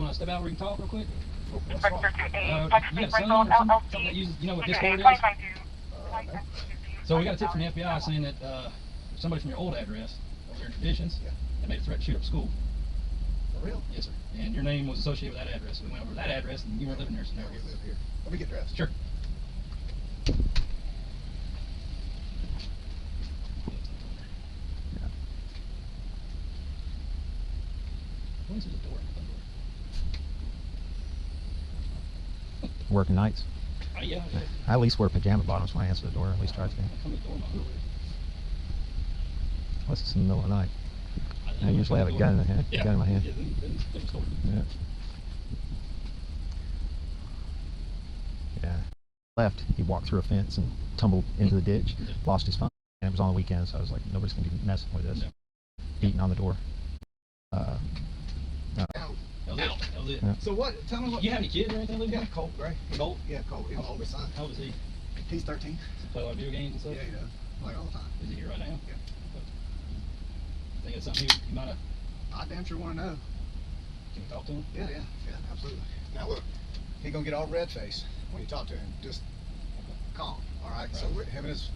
want to step out where we can talk real quick? What's wrong? You got a son or something that uses, you know what Discord is? No. So we got a tip from the FBI saying that somebody from your old address over there in Traditions had made a threat to shoot up school. For real? Yes, sir. And your name was associated with that address. So we went over to that address, and you weren't living there, so now We live here. Let me get dressed. Sure. When's the door? Working nights. Yeah. I at least wear pajama bottoms when I answer the door. At least try to. Come to the door, Mom. Unless it's in the middle of the night. I usually have a gun in my hand. Yeah. Gun in my hand. Yeah, different story. Yeah. Yeah. Left. He walked through a fence and tumbled into the ditch. Lost his phone. And it was on the weekend, so I was like, nobody's gonna be messing with this. Yeah. Beating on the door. That was it. Yeah. So what? Tell me what. You have any kids or anything, Luke? Yeah, Colt, right? Colt? Yeah, Colt. He's my oldest son. How old is he? He's 13. Play a lot of video games and stuff? Yeah, he does. Like all the time. Is he here right now? Yeah. Think it's something you might have. I damn sure want to know. Can you talk to him? Yeah, absolutely. Now look, he gonna get all red faced when you talk to him. Just calm, all right? So him and his,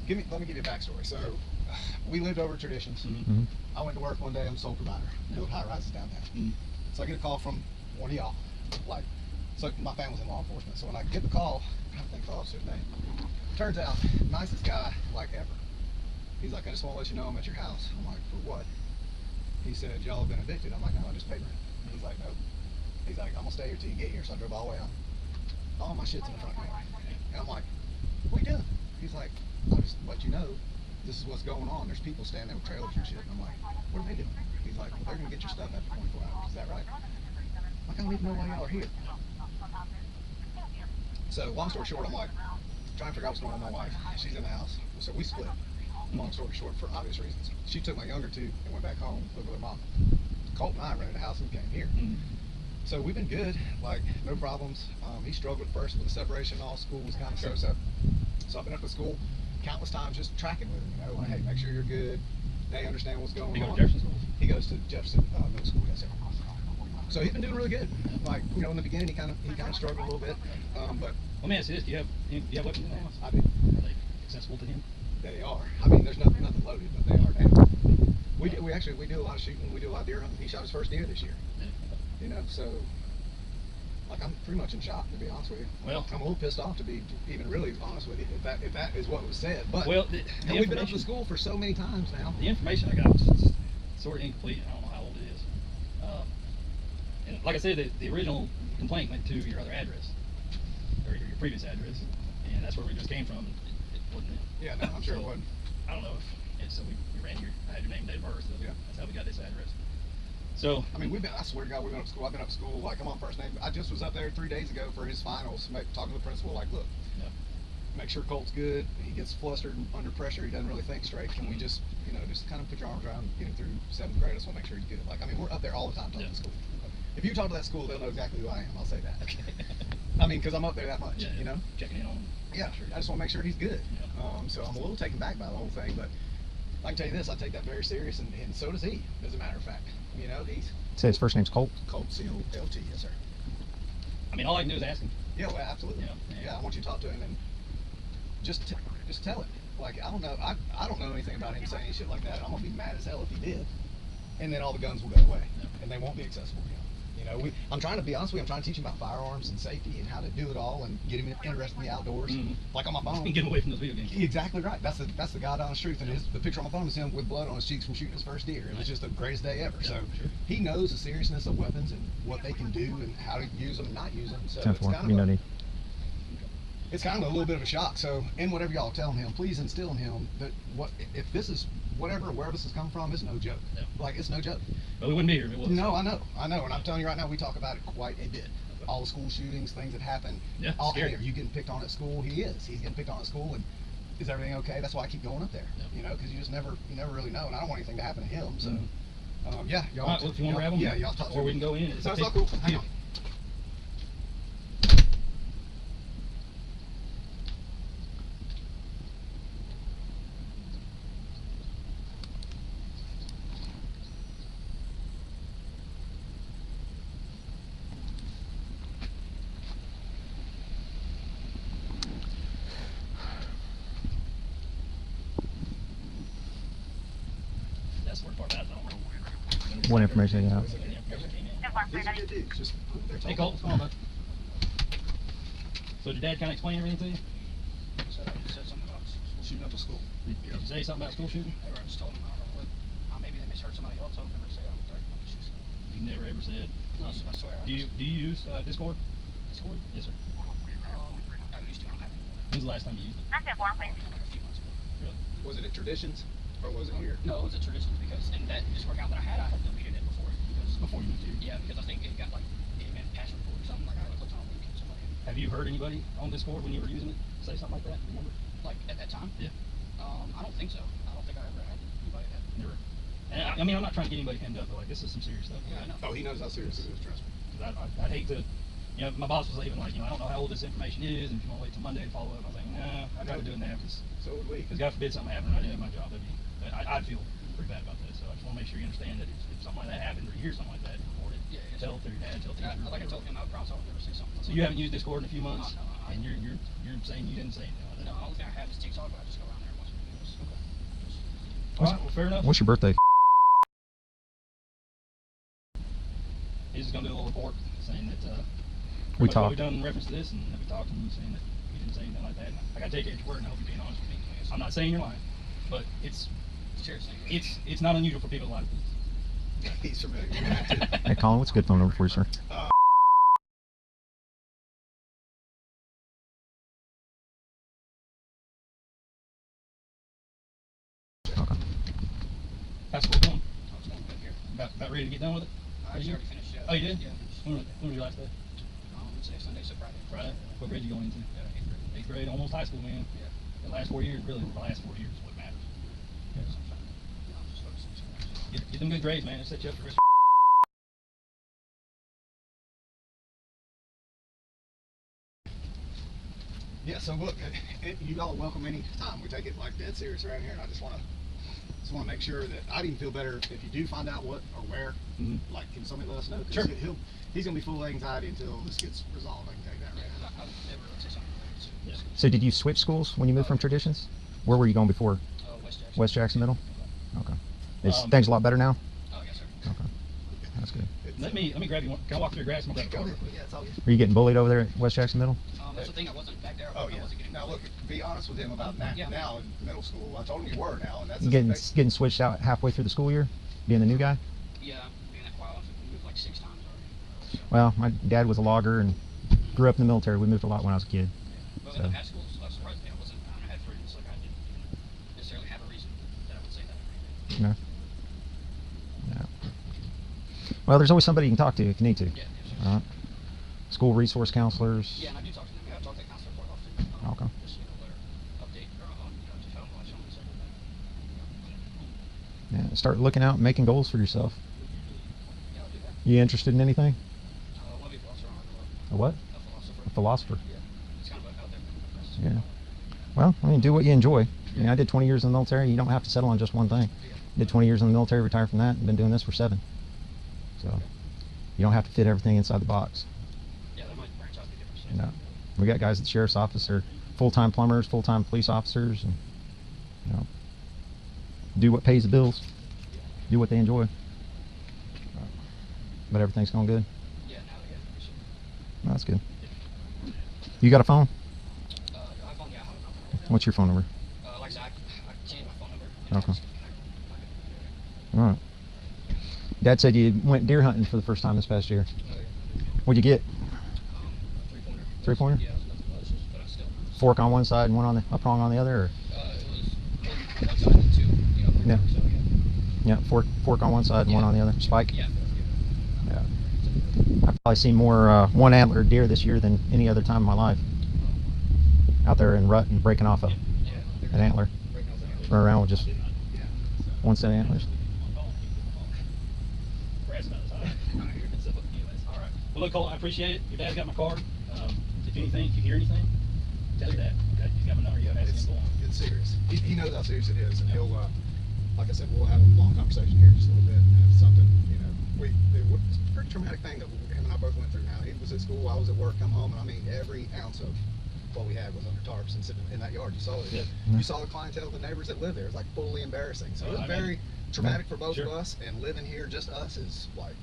let me give you a backstory. So we lived over at Traditions. Mm-hmm. I went to work one day. I'm sole provider. Build high rises downtown. Mm-hmm. So I get a call from one of y'all. Like, so my family's in law enforcement. So when I get the call, I think the officer's name. Turns out, nicest guy like ever. He's like, I just want to let you know I'm at your house. I'm like, for what? He said, y'all have been evicted. I'm like, no, I just paid rent. He's like, no. He's like, I'm gonna stay here till you get here. So I drove all the way out. All my shit's in the front yard. And I'm like, what are you doing? He's like, I'll just let you know this is what's going on. There's people standing there with trailers and shit. And I'm like, what are they doing? He's like, well, they're gonna get your stuff after 24 hours. Is that right? I'm like, I don't even know why y'all are here. So long story short, I'm like, trying to figure out what's going on with my wife. She's in the house. So we split. Long story short, for obvious reasons. She took my younger two and went back home, lived with her mom. Colt and I rented a house and came here. Mm-hmm. So we've been good, like no problems. He struggled at first with the separation. All school was kind of so. So I've been up at school countless times just tracking with him, you know, like, hey, make sure you're good. They understand what's going on. He goes to Jefferson School? He goes to Jefferson Middle School, yes, sir. So he's been doing really good. Like, you know, in the beginning, he kind of struggled a little bit, but Let me ask you this: Do you have weapons in the house? I do. Are they accessible to him? They are. I mean, there's nothing loaded, but they are now. We do a lot of shooting. We do a lot of deer hunting. He shot his first deer this year. You know, so like I'm pretty much in shock, to be honest with you. Well, I'm a little pissed off, to be even really honest with you, if that is what was said. But well, and we've been up to school for so many times now. The information I got was sort of incomplete. I don't know how old it is. And like I said, the original complaint went to your other address, or your previous address, and that's where we just came from. It wasn't it. Yeah, no, I'm sure it wasn't. I don't know if it's so we ran here. I had your name, and date of birth. So Yeah. That's how we got this address. So I mean, I swear to God, we've been up to school. I've been up to school, like, I'm on first name. I just was up there 3 days ago for his finals, talking to the principal, like, look, yeah. make sure Colt's good. He gets flustered and under pressure. He doesn't really think straight. Can we just, you know, just kind of put your arms around, get him through 7th grade? I just want to make sure he's good. Like, I mean, we're up there all the time talking to school. If you talk to that school, they'll know exactly who I am. I'll say that. Okay. I mean, because I'm up there that much, Yeah, you know? checking in on him. Yeah, I just want to make sure he's good. Yeah. So I'm a little taken back by the whole thing, but I can tell you this, I take that very serious, and so does he, as a matter of fact. You know, he's Say his first name's Colt. Colt, C-O-L-T, yes, sir. I mean, all I can do is ask him. Yeah, well, absolutely. Yeah. Yeah, I want you to talk to him and just tell him. Like, I don't know, I don't know anything about him saying shit like that. I'm gonna be mad as hell if he did, and then all the guns will go away, and they won't be accessible to him. You know, I'm trying to be honest with you. I'm trying to teach him about firearms and safety and how to do it all and get him interested in the outdoors. Mm-hmm. Like on my phone. Get him away from those video games. Exactly right. That's the God honest truth. And the picture on my phone is him with blood on his cheeks from shooting his first deer. It was just the greatest day ever. Yeah, so sure. he knows the seriousness of weapons and what they can do and how to use them and not use them. So Ten it's four. kind You know of need. it's kind of a little bit of a shock. So, and whatever y'all tell him, please instill in him that if this is where this is coming from, it's no joke. Yeah. Like, it's no joke. But we wouldn't be here if it was. No, I know, and I'm telling you right now, we talk about it quite a bit. All the school shootings, things that happen. Yeah, Hey, scary. are you getting picked on at school? He's getting picked on at school, and is everything okay? That's why I keep going up there. Yeah. You know, because you never really know, and I don't want anything to happen to him. So, Mhm. yeah, y'all. All right, well, if you want to grab them, yeah, y'all talk to or we him. can go in. So it's up all to you. cool. Hang Yeah. on. What information they got? These are good dudes. Just they're Hey, Colt, what's going on, bud? So did Dad kind of explain everything to you? said something about shooting up the school. Did you say something about school shooting? I just told him, I don't know what, maybe they misheard somebody else. I would never say I was talking about the shoes. You never ever said. No, I swear. Do you use Discord? Discord? Yes, sir. I used to. I don't have it. When's the last time you used it? Like a few months ago. Really? Was it at Traditions? Or was it here? No, it was at Traditions because in that Discord account that I had deleted it before. Before you moved here? Yeah, because I think it got like, it meant password for it or something like I clicked on a link and somebody. Have you heard anybody on Discord when you were using it say something like that? Remember? Like at that time? Yeah. I don't think so. I don't think I ever had anybody that. Never. And I mean, I'm not trying to get anybody pinned up, but like, this is some serious stuff. Yeah, I know. Oh, he knows how serious it is, trust me. Because I'd hate to, my boss was even like, I don't know how old this information is, and if you want to wait till Monday to follow up, I was like, nah, I'd rather do it now, because So would we. God forbid something happened, I didn't have my job, I'd feel pretty bad about that, so I just want to make sure you understand that if something like that happens, or you hear something like that, report it. Yeah, Tell it to your dad, tell it to your Like I told him, I promise I would never say something. So you haven't used Discord in a few months, No, and you're saying you didn't say anything like that? No, the only thing I have is TikTok, but I just go around there and watch videos. Okay. All right, well, fair enough. What's your birthday? He's just gonna do a little report saying that We talked. We've done reference to this, and that we talked, and you saying that you didn't say anything like that. I gotta take it at your word, and I hope you're being honest with me. I'm not saying you're lying, but it's not unusual for people to lie to police. He's familiar with that too. Hey, Colin, what's a good phone number for you, sir? Okay. How's school going? I was going back here. About ready to get done with it? I actually already finished. Oh, you did? Yeah. When was your last day? Let's say Sunday, so Friday. Friday. What grade you going into? 8th grade. 8th grade, almost high school, man. Yeah. The last 4 years, really, the last 4 years is what matters. Yeah, so I'm trying to, I'm just focusing on something. Get them good grades, man. It'll set you up for the rest. Yeah, so look, you all are welcome any time. We take it like dead serious around here, and I just want to make sure that I'd even feel better if you do find out what or where. Like, can somebody let us know? 'Cause Sure. He's gonna be full of anxiety until this gets resolved. I can tell you that right now. I've never say something like this. So did you switch schools when you moved from Traditions? Where were you going before? West Jackson. West Jackson Middle? Okay. Is things a lot better now? Oh yes, sir. Okay. That's good. Let me grab you one. Can I walk through your grass? Go ahead. Yeah, it's all good. Are you getting bullied over there at West Jackson Middle? That's the thing. I wasn't back there. Oh I yeah. wasn't getting Now look, be honest with him about that. Yeah. Now in middle school, I told him you were now, and that's You getting switched out halfway through the school year? Being the new guy? Yeah, being that while I've moved like 6 times already. Well, my dad was a logger and grew up in the military. We moved a lot when I was a kid. But So. in the past schools, surprised me. I had friends, like I didn't necessarily have a reason that I would say that. No. No. Well, there's always somebody you can talk to if you need to. Yeah, sure. School resource counselors. Yeah, and I do talk to them. I've talked to the counselor quite often. Okay. Just, their update or just how much on this Yeah, start looking out and making goals for yourself. Yeah, I'll do that. You interested in anything? I want to be a philosopher. A what? A philosopher. A philosopher. Yeah, it's kind of out there. Yeah. Well, I mean, do what you enjoy. I mean, I did 20 years in the military. You don't have to settle on just one thing. Did 20 years in the military, retired from that, and been doing this for 7. So you don't have to fit everything inside the box. Yeah, that might branch out to different stuff. You know, we got guys at the sheriff's office. They're full-time plumbers, full-time police officers, and do what pays the bills. Do what they enjoy. But everything's going good. Yeah, now they get it. Well, that's good. You got a phone? iPhone, yeah, I have a number. What's your phone number? Like I said, I changed my phone number. Okay. All right. Dad said you went deer hunting for the first time this past year. What'd you get? 3-pointer. 3-pointer? Yeah, it was but I still. Fork on one side and one on a prong on the other? Or? It was 1 side and 2. Yeah. So, Yeah, fork on one side and one on the other. Spike? yeah. Yeah. I've probably seen more one antler deer this year than any other time in my life. Out there in rut and breaking off an antler. Run around with just one set of antlers. All right. Well, look, Colt, I appreciate it. Your dad's got my card. If anything, if you hear anything, tell your dad. Okay? He's got my number. You have asked him to go on. It's serious. He knows how serious it is, and he'll, like I said, we'll have a long conversation here in just a little bit, and have something, it's a pretty traumatic thing that him and I both went through. Now, he was at school, I was at work, come home, and I mean, every ounce of what we had was under tarps and sitting in that yard. You saw it. Yeah. You saw the clientele, the neighbors that lived there. It was like fully embarrassing. So it was I very traumatic for both Sure. of us, and living here, just us, is like,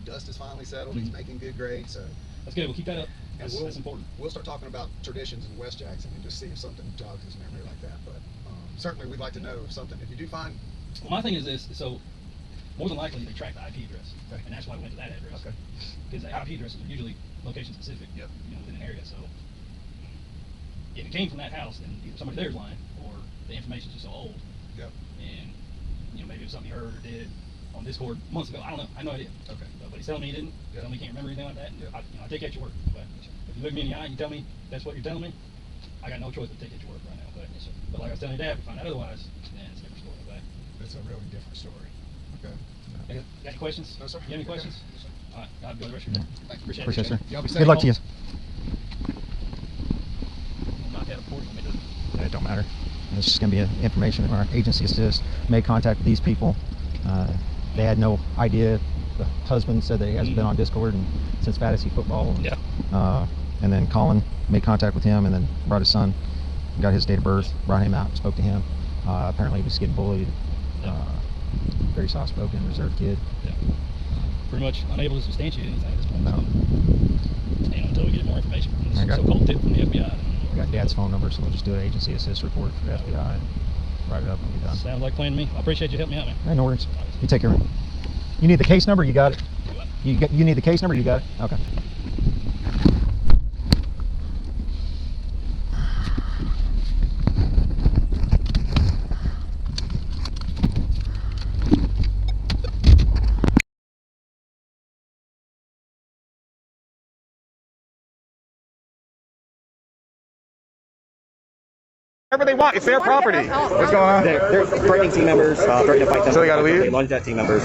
dust is finally settled. He's making good grades, so. That's good. We'll keep that up. And That's important. we'll start talking about traditions in West Jackson and just see if something jogs his memory like that. But certainly we'd like to know if something, if you do find. Well, my thing is this. So more than likely they track the IP address, Okay. and that's why we went to that address. Okay. Because the IP addresses are usually location specific. Yep. Within an area. So if it came from that house, then either somebody there's lying, or the information's just so old. Yep. And maybe it was something he heard or did on Discord months ago. I don't know. I have no idea. Okay. But he's telling me he didn't. Yep. Telling me he can't remember anything like that. Yep. I take at your word. But if you look me in the eye and you tell me that's what you're telling me, I got no choice but to take at your word right now. But like I was telling your dad, if we find out otherwise, then it's a different story. Okay. It's a really different story. Okay. Got any questions? No, sir. You have any questions? No, sir. All right. I'll go the rest of your day. Thank you. Appreciate it, sir. Y'all be safe. Good luck to you. I'm not that important. It don't matter. It's just going to be information that our agency assist made contact with these people. They had no idea. The husband said that he hasn't been on Discord and since fantasy football. Yeah. And then Colin made contact with him and then brought his son, got his date of birth, brought him out, spoke to him. Apparently he was getting bullied. Very soft-spoken, reserved kid. Yeah. Pretty much unable to substantiate anything at this point. No. And until we get more information from I this got- so-called tip from the FBI. We got Dad's phone number, so we'll just do an agency assist report for the FBI and write it up and be done. Sounds like a plan to me. I appreciate you helping me out, man. Hey, no worries. You take care. You need the case number? You got it? Do what? You need the case number? You got it? Okay. Whatever they want, it's their property. What's going on? They're threatening team members, threatening to fight them. So they gotta leave? They lunged at team members.